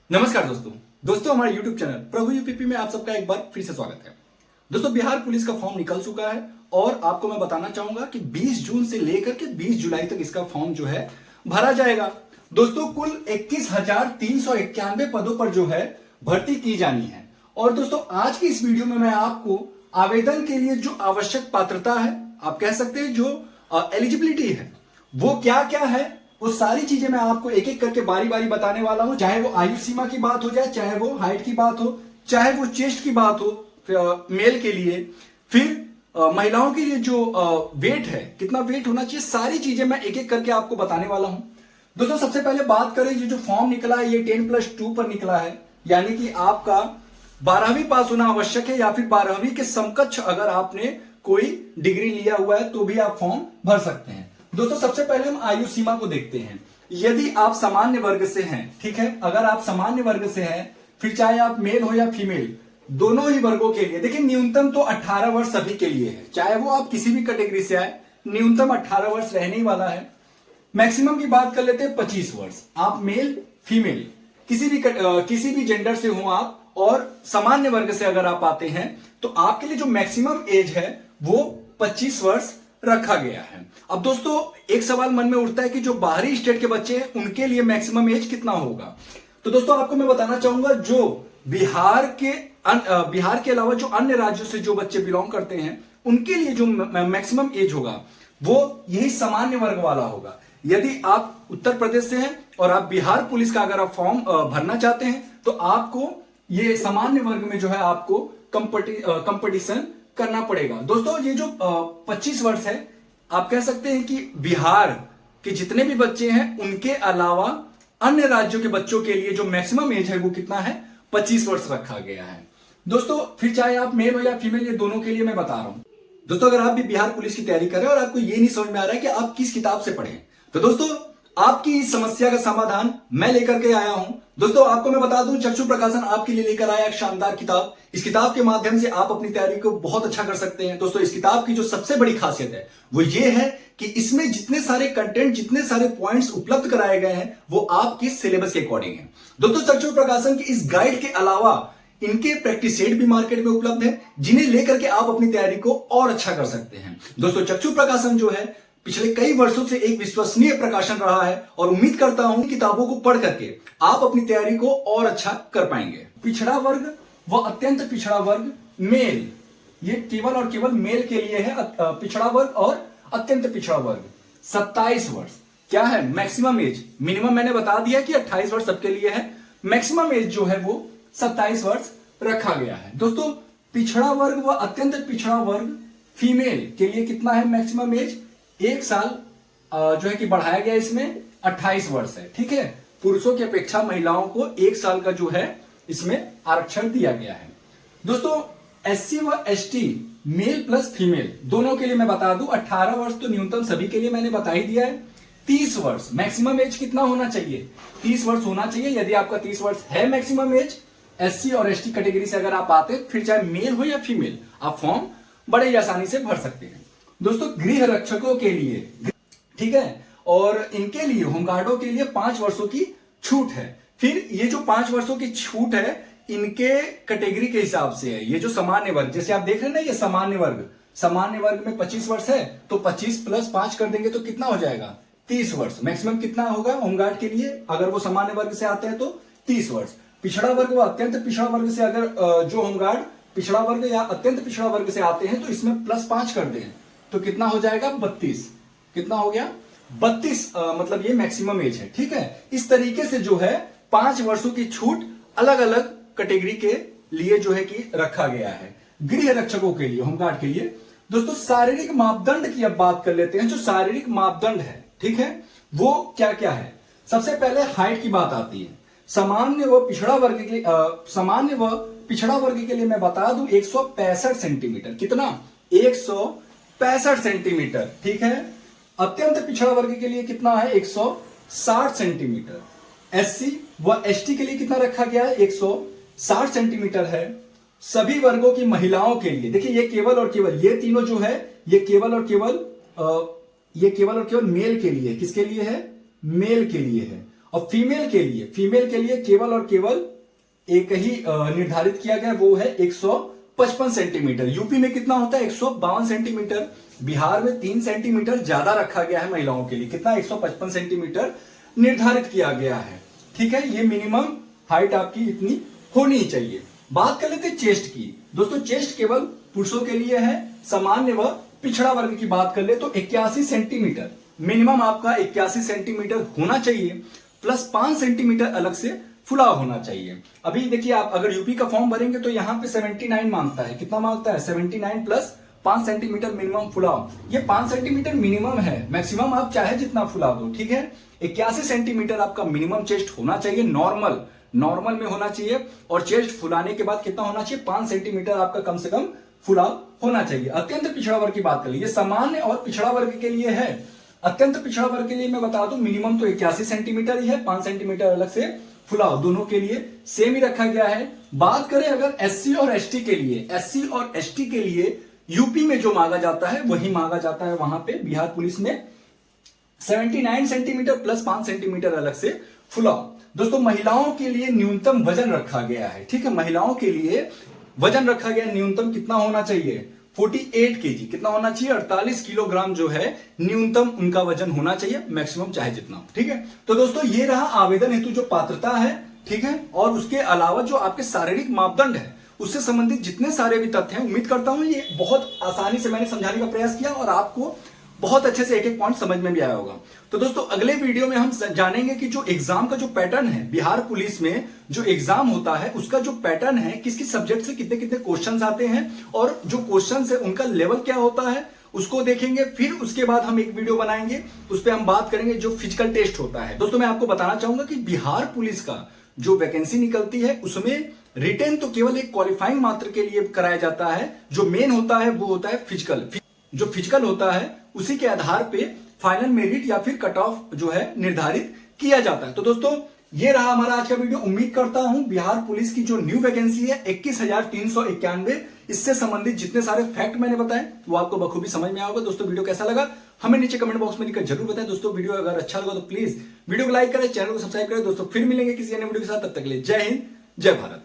नमस्कार दोस्तों हमारे YouTube चैनल प्रभु यूपीपी में आप सबका एक बार फिर से स्वागत है। दोस्तों बिहार पुलिस का फॉर्म निकल चुका है और आपको मैं बताना चाहूंगा कि 20 जून से लेकर के 20 जुलाई तक इसका फॉर्म जो है भरा जाएगा। दोस्तों कुल 21,391 पदों पर जो है भर्ती की जानी है। और दोस्तों आज की इस वीडियो में मैं आपको आवेदन के लिए जो आवश्यक पात्रता है, आप कह सकते हैं जो एलिजिबिलिटी है, वो क्या क्या है, वो सारी चीजें मैं आपको एक एक करके बारी बारी बताने वाला हूं। चाहे वो आयु सीमा की बात हो जाए, चाहे वो हाइट की बात हो, चाहे वो चेस्ट की बात हो मेल के लिए, फिर महिलाओं के लिए जो वेट है, कितना वेट होना चाहिए, सारी चीजें मैं एक एक करके आपको बताने वाला हूं। दोस्तों सबसे पहले बात करें, ये जो फॉर्म निकला है ये 10+2 पर निकला है, यानी कि आपका 12वीं पास होना आवश्यक है या फिर 12वीं के समकक्ष अगर आपने कोई डिग्री लिया हुआ है तो भी आप फॉर्म भर सकते हैं। दोस्तों सबसे पहले हम आयु सीमा को देखते हैं। यदि आप सामान्य वर्ग से हैं, ठीक है, अगर आप सामान्य वर्ग से हैं, फिर चाहे आप मेल हो या फीमेल, दोनों ही वर्गों के लिए देखिए न्यूनतम तो 18 वर्ष सभी के लिए है, चाहे वो आप किसी भी कैटेगरी से आए, न्यूनतम 18 वर्ष रहने ही वाला है। मैक्सिमम की बात कर लेते हैं 25 वर्ष, आप मेल फीमेल किसी भी जेंडर से हो आप, और सामान्य वर्ग से अगर आप आते हैं तो आपके लिए जो मैक्सिमम एज है वो 25 वर्ष रखा गया है। अब दोस्तों एक सवाल मन में उठता है कि जो बाहरी स्टेट के बच्चे हैं उनके लिए मैक्सिमम एज कितना होगा। तो दोस्तों आपको मैं बताना चाहूंगा, जो बिहार के अलावा जो अन्य राज्यों से जो बच्चे बिलोंग करते हैं उनके लिए जो मैक्सिमम एज होगा वो यही सामान्य वर्ग वाला होगा। यदि आप उत्तर प्रदेश से हैं और आप बिहार पुलिस का अगर आप फॉर्म भरना चाहते हैं तो आपको ये सामान्य वर्ग में जो है आपको कंपटीशन करना पड़ेगा। दोस्तों ये जो 25 वर्ष है, आप कह सकते हैं कि बिहार के जितने भी बच्चे हैं उनके अलावा अन्य राज्यों के बच्चों के लिए जो मैक्सिमम एज है वो कितना है, 25 वर्ष रखा गया है। दोस्तों फिर चाहे आप मेल हो या फीमेल, ये दोनों के लिए मैं बता रहा हूं। दोस्तों अगर आप भी बिहार पुलिस की तैयारी कर रहे हैं और आपको ये नहीं समझ में आ रहा है कि आप किस किताब से पढ़ें, तो दोस्तों आपकी इस समस्या का समाधान मैं लेकर के आया हूं। दोस्तों आपको मैं बता दूं, चक्षु प्रकाशन आपके लिए लेकर आया एक शानदार किताब। इस किताब के माध्यम से आप अपनी तैयारी को बहुत अच्छा कर सकते हैं। दोस्तों इस किताब की जो सबसे बड़ी खासियत है वो ये है कि इसमें जितने सारे कंटेंट, जितने सारे पॉइंट्स उपलब्ध कराए गए हैं वो आपके सिलेबस के अकॉर्डिंग है। दोस्तों चक्षु प्रकाशन की इस गाइड के अलावा इनके प्रैक्टिस सेट भी मार्केट में उपलब्ध है, जिन्हें लेकर के आप अपनी तैयारी को और अच्छा कर सकते हैं। दोस्तों चक्षु प्रकाशन जो है पिछले कई वर्षों से एक विश्वसनीय प्रकाशन रहा है और उम्मीद करता हूं किताबों को पढ़ करके आप अपनी तैयारी को और अच्छा कर पाएंगे। पिछड़ा वर्ग व अत्यंत पिछड़ा वर्ग मेल, ये केवल और केवल मेल के लिए है। पिछड़ा वर्ग और अत्यंत पिछड़ा वर्ग 27 वर्ष क्या है मैक्सिमम एज। मिनिमम मैंने बता दिया कि 28 वर्ष सबके लिए है, मैक्सिमम एज जो है वो 27 वर्ष रखा गया है। दोस्तों पिछड़ा वर्ग व अत्यंत पिछड़ा वर्ग फीमेल के लिए कितना है मैक्सिमम एज, 1 साल जो है कि बढ़ाया गया, इसमें 28 वर्ष है। ठीक है, पुरुषों की अपेक्षा महिलाओं को 1 साल का जो है इसमें आरक्षण दिया गया है। दोस्तों एससी व एसटी मेल प्लस फीमेल दोनों के लिए मैं बता दूं, 18 वर्ष तो न्यूनतम सभी के लिए मैंने बता ही दिया है। 30 वर्ष मैक्सिमम एज कितना होना चाहिए, 30 वर्ष होना चाहिए। यदि आपका 30 वर्ष है मैक्सिमम एज, एससी और एसटी कैटेगरी से अगर आप आते हैं, फिर चाहे मेल हो या फीमेल, आप फॉर्म बड़े ही आसानी से भर सकते हैं। दोस्तों गृह रक्षकों के लिए, ठीक है, और इनके लिए होमगार्डों के लिए 5 वर्षों की छूट है। फिर ये जो 5 वर्षों की छूट है इनके कैटेगरी के हिसाब से है। ये जो सामान्य वर्ग, जैसे आप देख रहे हैं ना, ये सामान्य वर्ग में 25 वर्ष है तो 25 + 5 कर देंगे तो कितना हो जाएगा, 30 वर्ष। मैक्सिमम कितना होगा होमगार्ड के लिए अगर वो सामान्य वर्ग से आते हैं तो 30 वर्ष। पिछड़ा वर्ग व अत्यंत पिछड़ा वर्ग से अगर जो होमगार्ड पिछड़ा वर्ग या अत्यंत पिछड़ा वर्ग से आते हैं तो इसमें +5 कर दें तो कितना हो जाएगा, 32। कितना हो गया, 32। मतलब ये मैक्सिमम एज है। ठीक है, इस तरीके से जो है 5 वर्षों की छूट अलग अलग कैटेगरी के लिए जो है कि रखा गया है। गृह रक्षकों के लिए, होमगार्ड के लिए। दोस्तों शारीरिक मापदंड की अब बात कर लेते हैं। जो शारीरिक मापदंड है, ठीक है, वो क्या क्या है। सबसे पहले हाइट की बात आती है। सामान्य व पिछड़ा वर्ग के लिए मैं बता दूं 165 सेंटीमीटर। कितना, 165 सेंटीमीटर। ठीक है, अत्यंत पिछड़ा वर्ग के लिए कितना है, 160 सेंटीमीटर। एससी व एसटी के लिए कितना रखा गया है, 160 सेंटीमीटर है। सभी वर्गों की महिलाओं के लिए देखिए, ये केवल और केवल ये तीनों जो है ये केवल और केवल मेल के लिए, किसके लिए है, मेल के लिए है। और फीमेल के लिए केवल और केवल एक ही निर्धारित किया गया, वो है 155 सेंटीमीटर। यूपी में कितना होता है 152 सेंटीमीटर, बिहार में 3 सेंटीमीटर ज्यादा रखा गया है महिलाओं के लिए। कितना 155 सेंटीमीटर निर्धारित किया गया है। ठीक है, ये मिनिमम हाइट आपकी इतनी होनी चाहिए। बात कर लेते हैं चेस्ट की। दोस्तों चेस्ट केवल पुरुषों के लिए है, सामान्य व पिछड़ा वर्ग की बात कर ले तो 81 सेंटीमीटर मिनिमम आपका 81 सेंटीमीटर होना चाहिए, प्लस 5 सेंटीमीटर अलग से फुलाव होना चाहिए। अभी देखिए आप अगर यूपी का फॉर्म भरेंगे तो यहाँ पे 79 मांगता है। कितना मांगता है 79 प्लस 5 सेंटीमीटर मिनिमम फुलाव। ये 5 सेंटीमीटर मिनिमम है, मैक्सिमम आप चाहे जितना फुला दो। ठीक है, 81 सेंटीमीटर आपका मिनिमम चेस्ट होना चाहिए, नॉर्मल में होना चाहिए। और चेस्ट फुलाने के बाद कितना होना चाहिए 5 सेंटीमीटर आपका कम से कम फुलाव होना चाहिए। अत्यंत पिछड़ा वर्ग की बात कर लीजिए, सामान्य और पिछड़ा वर्ग के लिए है। अत्यंत पिछड़ा वर्ग के लिए मैं बता दूं मिनिमम तो 81 सेंटीमीटर ही है, 5 सेंटीमीटर अलग से फुलाव दोनों के लिए सेम ही रखा गया है। बात करें अगर एससी और एसटी के लिए, एससी और एसटी के लिए यूपी में जो मांगा जाता है वही मांगा जाता है वहां पे बिहार पुलिस में 79 सेंटीमीटर प्लस 5 सेंटीमीटर अलग से फुलाव। दोस्तों महिलाओं के लिए न्यूनतम वजन रखा गया है। ठीक है, महिलाओं के लिए वजन रखा गया न्यूनतम कितना होना चाहिए 48 केजी। कितना होना चाहिए 48 किलोग्राम जो है न्यूनतम उनका वजन होना चाहिए, मैक्सिमम चाहे जितना। ठीक है, तो दोस्तों ये रहा आवेदन हेतु जो पात्रता है। ठीक है, और उसके अलावा जो आपके शारीरिक मापदंड है उससे संबंधित जितने सारे भी तथ्य हैं, उम्मीद करता हूं ये बहुत आसानी से मैंने समझाने का प्रयास किया और आपको बहुत अच्छे से एक एक पॉइंट समझ में भी आया होगा। तो दोस्तों अगले वीडियो में हम जानेंगे कि जो एग्जाम का जो पैटर्न है, बिहार पुलिस में जो एग्जाम होता है उसका जो पैटर्न है, किस किस सब्जेक्ट से कितने कितने क्वेश्चंस आते हैं और जो क्वेश्चंस है उनका लेवल क्या होता है उसको देखेंगे। फिर उसके बाद हम एक वीडियो बनाएंगे, उस पर हम बात करेंगे जो फिजिकल टेस्ट होता है। दोस्तों मैं आपको बताना चाहूंगा कि बिहार पुलिस का जो वैकेंसी निकलती है उसमें रिटेन तो केवल एक क्वालिफाइंग मात्र के लिए कराया जाता है, जो मेन होता है वो होता है फिजिकल। जो फिजिकल होता है उसी के आधार पे फाइनल मेरिट या फिर कट ऑफ जो है निर्धारित किया जाता है। तो दोस्तों ये रहा हमारा आज का वीडियो। उम्मीद करता हूं बिहार पुलिस की जो न्यू वैकेंसी है 21,391, इससे संबंधित जितने सारे फैक्ट मैंने बताए वो आपको बखूबी समझ में आएगा। दोस्तों वीडियो कैसा लगा हमें नीचे कमेंट बॉक्स में लिखकर जरूर बताएं। दोस्तों वीडियो अगर अच्छा लगा तो प्लीज वीडियो को लाइक करें, चैनल को सब्सक्राइब करें। दोस्तों फिर मिलेंगे किसी अन्य वीडियो के साथ, तब तक के लिए जय हिंद जय भारत।